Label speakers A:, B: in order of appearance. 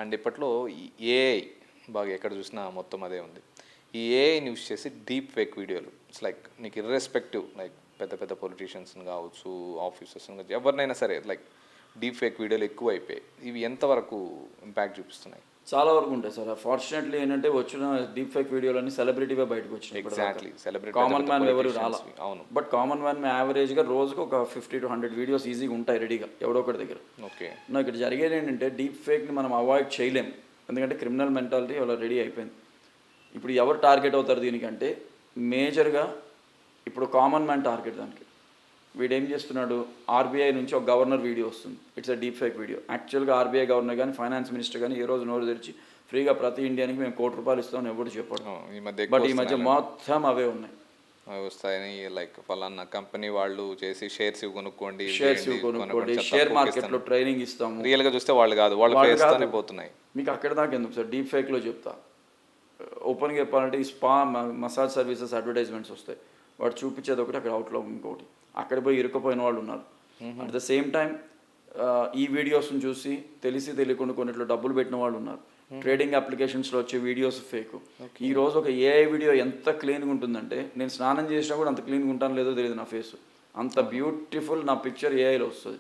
A: And ఇప్పట్లో ఈ AI బాగా ఎక్కడ చూసినా మొత్తం అదే ఉంది. ఈ ఏఐని యూస్ చేసి డీప్ ఫేక్ వీడియోలు ఇట్స్ లైక్ నీకు ఇర్రెస్పెక్టివ్ లైక్ పెద్ద పెద్ద పొలిటీషియన్స్ని కావచ్చు, ఆఫీసర్స్ని కావచ్చు, ఎవరినైనా సరే లైక్ డీప్ ఫేక్ వీడియోలు ఎక్కువ అయిపోయాయి. ఇవి ఎంతవరకు ఇంపాక్ట్ చూపిస్తున్నాయి?
B: చాలా వరకు ఉంటాయి సార్. ఫార్చునేట్లీ ఏంటంటే వచ్చిన డీప్ ఫేక్ వీడియోలన్నీ సెలబ్రిటీగా బయటకు వచ్చినాయి.
A: ఎగ్జాక్ట్లీ, సెలబ్రిటీ
B: కామన్ మ్యాన్ ఎవరు రాలా.
A: అవును.
B: బట్ కామన్ మ్యాన్ యావరేజ్గా రోజుకు ఒక 50 to 100 వీడియోస్ ఈజీగా ఉంటాయి రెడీగా ఎవడో ఒకటి దగ్గర.
A: ఓకే.
B: నాకు ఇక్కడ జరిగేది ఏంటంటే డీప్ ఫేక్ని మనం అవాయిడ్ చేయలేం, ఎందుకంటే క్రిమినల్ మెంటాలిటీ అలా రెడీ అయిపోయింది. ఇప్పుడు ఎవరు టార్గెట్ అవుతారు దీనికంటే మేజర్గా ఇప్పుడు కామన్ మ్యాన్ టార్గెట్ దానికి. వీడు ఏం చేస్తున్నాడు, ఆర్బీఐ నుంచి ఒక గవర్నర్ వీడియో వస్తుంది, it's a deep fake video. యాక్చువల్గా ఆర్బీఐ గవర్నర్ కానీ ఫైనాన్స్ మినిస్టర్ కానీ ఏ రోజు నోరు తెరిచి ఫ్రీగా ప్రతి ఇండియానికి మేము ₹1 ఇస్తామని ఎవరు చెప్పాడు. బట్ ఈ మధ్య మొత్తం అవే ఉన్నాయి.
A: వస్తాయని లైక్ ఫలానా కంపెనీ వాళ్ళు చేసి షేర్స్ కొనుక్కోండి,
B: షేర్ మార్కెట్లో ట్రైనింగ్ ఇస్తాము.
A: రియల్గా చూస్తే వాళ్ళు కాదు, వాళ్ళు ఫేస్తోనే పోతున్నాయి.
B: మీకు అక్కడ దాకా ఎందుకు సార్, డీప్ ఫేక్లో చెప్తా. ఓపెన్గా చెప్పాలంటే ఈ స్పా మసాజ్ సర్వీసెస్ అడ్వర్టైజ్మెంట్స్ వస్తాయి, వాడు చూపించేది ఒకటి, అక్కడ అవుట్లో ఇంకోటి. అక్కడ పోయి ఇరుక్కుపోయిన వాళ్ళు ఉన్నారు. అట్ ద సేమ్ టైం ఈ వీడియోస్ని చూసి తెలియకుండా కొన్నిట్లో డబ్బులు పెట్టిన వాళ్ళు ఉన్నారు. ట్రేడింగ్ అప్లికేషన్స్లో వచ్చే వీడియోస్ ఫేక్. ఈ రోజు ఒక ఏఐ వీడియో ఎంత క్లీన్గా ఉంటుందంటే నేను స్నానం చేసినా కూడా అంత క్లీన్గా ఉంటాను లేదో తెలియదు నా ఫేస్, అంత బ్యూటిఫుల్ నా పిక్చర్ ఏఐలో వస్తుంది.